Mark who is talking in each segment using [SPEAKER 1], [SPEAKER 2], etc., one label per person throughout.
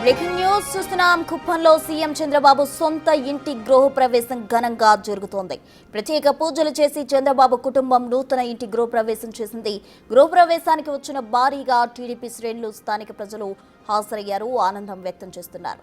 [SPEAKER 1] Breaking news చూస్తున్నాం. కుప్పంలో CM Chandrababu సొంత ఇంటి గృహప్రవేశం ఘనంగా జరుగుతోంది. ప్రత్యేక పూజలు చేసి చంద్రబాబు కుటుంబం నూతన ఇంటి గృహప్రవేశం చేసింది. గృహప్రవేశానికి వచ్చిన భారీగా టీడీపీ శ్రేణులు, స్థానిక ప్రజలు హాజరయ్యారు, ఆనందం వ్యక్తం చేస్తున్నారు.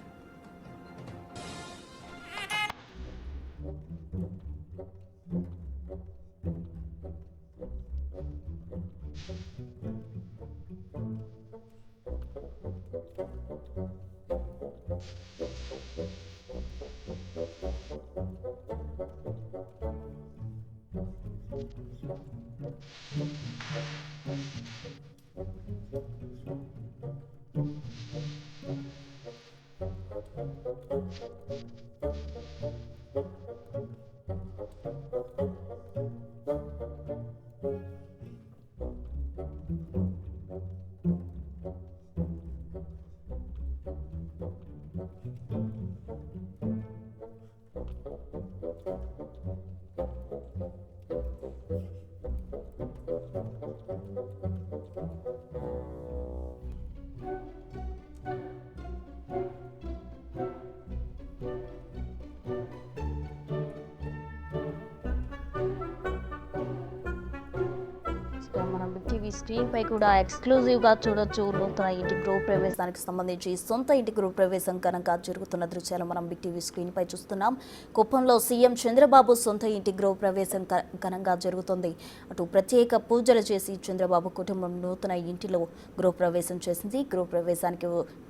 [SPEAKER 1] మనం టీవీ స్క్రీన్ పై కూడా ఎక్స్క్లూజివ్ గా చూడొచ్చు. నూతన ఇంటి గృహప్రవేశానికి సంబంధించి సొంత ఇంటి గృహప్రవేశం ఘనంగా జరుగుతున్న దృశ్యాలు మనం బిగ్ టీవీ స్క్రీన్ పై చూస్తున్నాం. కుప్పంలో సీఎం చంద్రబాబు సొంత ఇంటి గృహప్రవేశం ఘనంగా జరుగుతుంది. అటు ప్రత్యేక పూజలు చేసి చంద్రబాబు కుటుంబం నూతన ఇంటిలో గృహప్రవేశం చేసింది. గృహప్రవేశానికి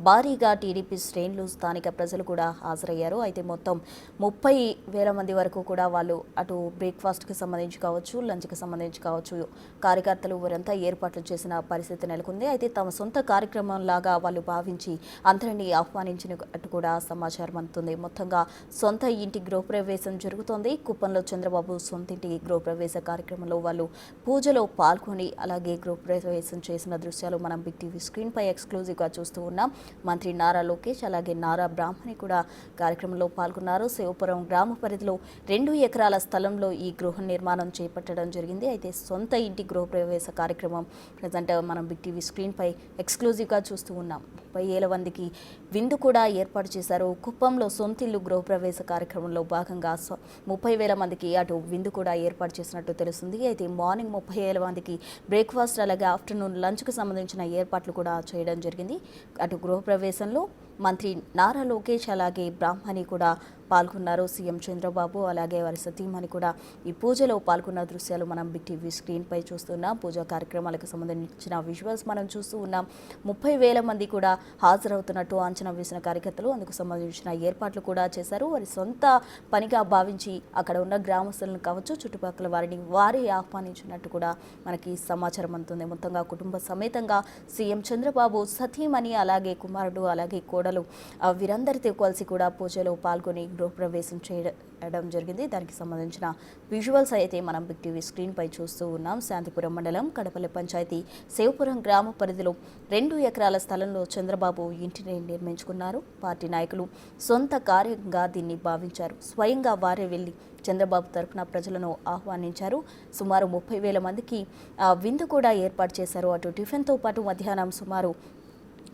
[SPEAKER 1] భారీగా టీడీపీ శ్రేణులు, స్థానిక ప్రజలు కూడా హాజరయ్యారు. అయితే మొత్తం 30,000 మంది వరకు కూడా వాళ్ళు అటు బ్రేక్ఫాస్ట్కి సంబంధించి కావచ్చు, లంచ్కి సంబంధించి కావచ్చు, కార్యకర్తలు వారంతా ఏర్పాట్లు చేసిన పరిస్థితి నెలకొంది. అయితే తమ సొంత కార్యక్రమం లాగా వాళ్ళు భావించి అందరినీ ఆహ్వానించినట్టు కూడా సమాచారం అందుతుంది. మొత్తంగా సొంత ఇంటి గృహప్రవేశం జరుగుతోంది. కుప్పంలో చంద్రబాబు సొంత ఇంటి గృహప్రవేశ కార్యక్రమంలో వాళ్ళు పూజలో పాల్గొని అలాగే గృహప్రవేశం చేసిన దృశ్యాలు మనం బిగ్ టీవీ స్క్రీన్ పై ఎక్స్క్లూజివ్గా చూస్తూ ఉన్నాం. మంత్రి నారా లోకేష్ అలాగే నారా బ్రాహ్మణి కూడా కార్యక్రమంలో పాల్గొన్నారు. శివపురం గ్రామ పరిధిలో 2 ఎకరాల స్థలంలో ఈ గృహ నిర్మాణం చేపట్టడం జరిగింది. అయితే సొంత ఇంటి గృహప్రవేశ కార్యక్రమం ప్రజెంట్ మనం బిగ్ టీవీ స్క్రీన్ పై ఎక్స్క్లూజివ్గా చూస్తూ ఉన్నాం. 30,000 మందికి విందు కూడా ఏర్పాటు చేశారు. కుప్పంలో సొంతిల్లు గృహప్రవేశ కార్యక్రమంలో భాగంగా 30,000 మందికి అటు విందు కూడా ఏర్పాటు చేసినట్టు తెలుస్తుంది. అయితే మార్నింగ్ 30,000 మందికి బ్రేక్ఫాస్ట్ అలాగే ఆఫ్టర్నూన్ లంచ్కు సంబంధించిన ఏర్పాట్లు కూడా చేయడం జరిగింది. అటు గృహప్రవేశంలో మంత్రి నారా లోకేష్ అలాగే బ్రాహ్మణి కూడా పాల్గొన్నారు. సీఎం చంద్రబాబు అలాగే వారి సతీమణి కూడా ఈ పూజలో పాల్గొన్న దృశ్యాలు మనం బిగ్ టీవీ స్క్రీన్ పై చూస్తున్నాం. పూజా కార్యక్రమాలకు సంబంధించిన విజువల్స్ మనం చూస్తూ ఉన్నాం. 30,000 మంది కూడా హాజరవుతున్నట్టు అంచనా వేసిన కార్యకర్తలు అందుకు సంబంధించిన ఏర్పాట్లు కూడా చేశారు. వారి సొంత పనిగా భావించి అక్కడ ఉన్న గ్రామస్తులను కావచ్చు, చుట్టుపక్కల వారి ఆహ్వానించినట్టు కూడా మనకి సమాచారం అందుతుంది. మొత్తంగా కుటుంబ సమేతంగా సీఎం చంద్రబాబు, సతీమణి అలాగే కుమారుడు అలాగే కోడలు వీరందరితో కలిసి కూడా పూజలో పాల్గొని గృహప్రవేశం చేయడం జరిగింది. దానికి సంబంధించిన విజువల్స్ అయితే మనం బిగ్ టీవీ స్క్రీన్ పై చూస్తూ ఉన్నాం. శాంతిపురం మండలం కడపల్లి పంచాయతీ శివపురం గ్రామ పరిధిలో 2 ఎకరాల స్థలంలో చంద్రబాబు ఇంటిని నిర్మించుకున్నారు. పార్టీ నాయకులు సొంత కార్యంగా దీన్ని భావించారు. స్వయంగా వారే వెళ్లి చంద్రబాబు తరఫున ప్రజలను ఆహ్వానించారు. సుమారు 30,000 మందికి విందు కూడా ఏర్పాటు చేశారు. అటు టిఫిన్తో పాటు మధ్యాహ్నం సుమారు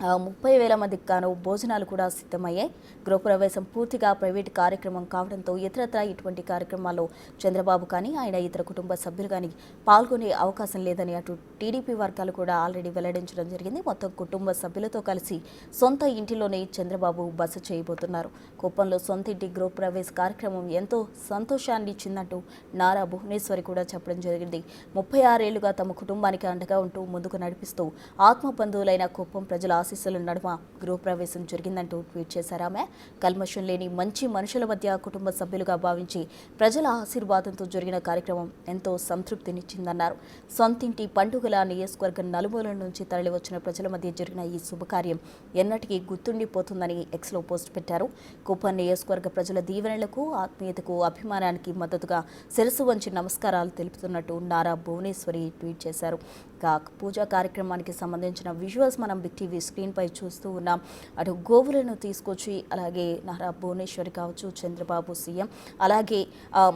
[SPEAKER 1] 30,000 మందికి గాను భోజనాలు కూడా సిద్ధమయ్యాయి. గృహప్రవేశం పూర్తిగా ప్రైవేటు కార్యక్రమం కావడంతో ఇతరత్రా ఇటువంటి కార్యక్రమాల్లో చంద్రబాబు కానీ ఆయన ఇతర కుటుంబ సభ్యులు కానీ పాల్గొనే అవకాశం లేదని అటు టీడీపీ వర్గాలు కూడా ఆల్రెడీ వెల్లడించడం జరిగింది. మొత్తం కుటుంబ సభ్యులతో కలిసి సొంత ఇంటిలోనే చంద్రబాబు బస చేయబోతున్నారు. కుప్పంలో సొంత ఇంటి గృహప్రవేశ కార్యక్రమం ఎంతో సంతోషాన్ని ఇచ్చిందంటూ నారా భువనేశ్వరి కూడా చెప్పడం జరిగింది. 36 ఏళ్లుగా తమ కుటుంబానికి అండగా ఉంటూ ముందుకు నడిపిస్తూ ఆత్మబంధువులైన కుప్పం ప్రజల ఆశీస్సుల నడుమ గృహప్రవేశం జరిగిందంటూ ట్వీట్ చేశారు ఆమె. కల్మషం లేని మంచి మనుషుల మధ్య కుటుంబ సభ్యులుగా భావించి ప్రజల ఆశీర్వాదంతో జరిగిన కార్యక్రమం ఎంతో సంతృప్తినిచ్చిందన్నారు. సొంతింటి పండుగల నియోజకవర్గం నలుమూలల నుంచి తరలివచ్చిన ప్రజల మధ్య జరిగిన ఈ శుభకార్యం ఎన్నటికీ గుర్తుండిపోతుందని ఎక్స్లో పోస్ట్ పెట్టారు. కుప్పం నియోజకవర్గ ప్రజల దీవెనలకు, ఆత్మీయతకు, అభిమానానికి మద్దతుగా శిరస్సు వంచి నమస్కారాలు తెలుపుతున్నట్టు నారా భువనేశ్వరి ట్వీట్ చేశారు. పూజా కార్యక్రమానికి సంబంధించిన విజువల్స్ మనం బిగ్ టీవీ స్క్రీన్పై చూస్తూ ఉన్నాం. అటు గోవులను తీసుకొచ్చి అలాగే నారా భువనేశ్వరి కావచ్చు, చంద్రబాబు సీఎం, అలాగే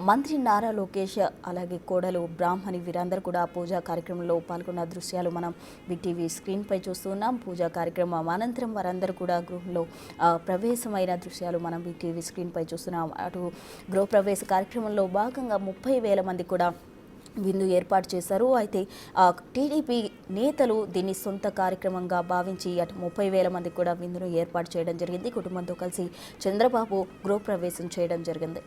[SPEAKER 1] మంత్రి నారా లోకేష్, అలాగే కోడలు బ్రాహ్మణి వీరందరూ కూడా పూజా కార్యక్రమంలో పాల్గొన్న దృశ్యాలు మనం బిగ్ టీవీ స్క్రీన్పై చూస్తూ ఉన్నాం. పూజా కార్యక్రమం అనంతరం వారందరూ కూడా గృహంలో ప్రవేశమైన దృశ్యాలు మనం బిగ్ టీవీ స్క్రీన్పై చూస్తున్నాం. అటు గృహప్రవేశ కార్యక్రమంలో భాగంగా 30,000 మంది కూడా విందు ఏర్పాటు చేశారు. అయితే టీడీపీ నేతలు దీన్ని సొంత కార్యక్రమంగా భావించి అటు 30,000 మంది కూడా విందును ఏర్పాటు చేయడం జరిగింది. కుటుంబంతో కలిసి చంద్రబాబు గృహప్రవేశం చేయడం జరిగింది.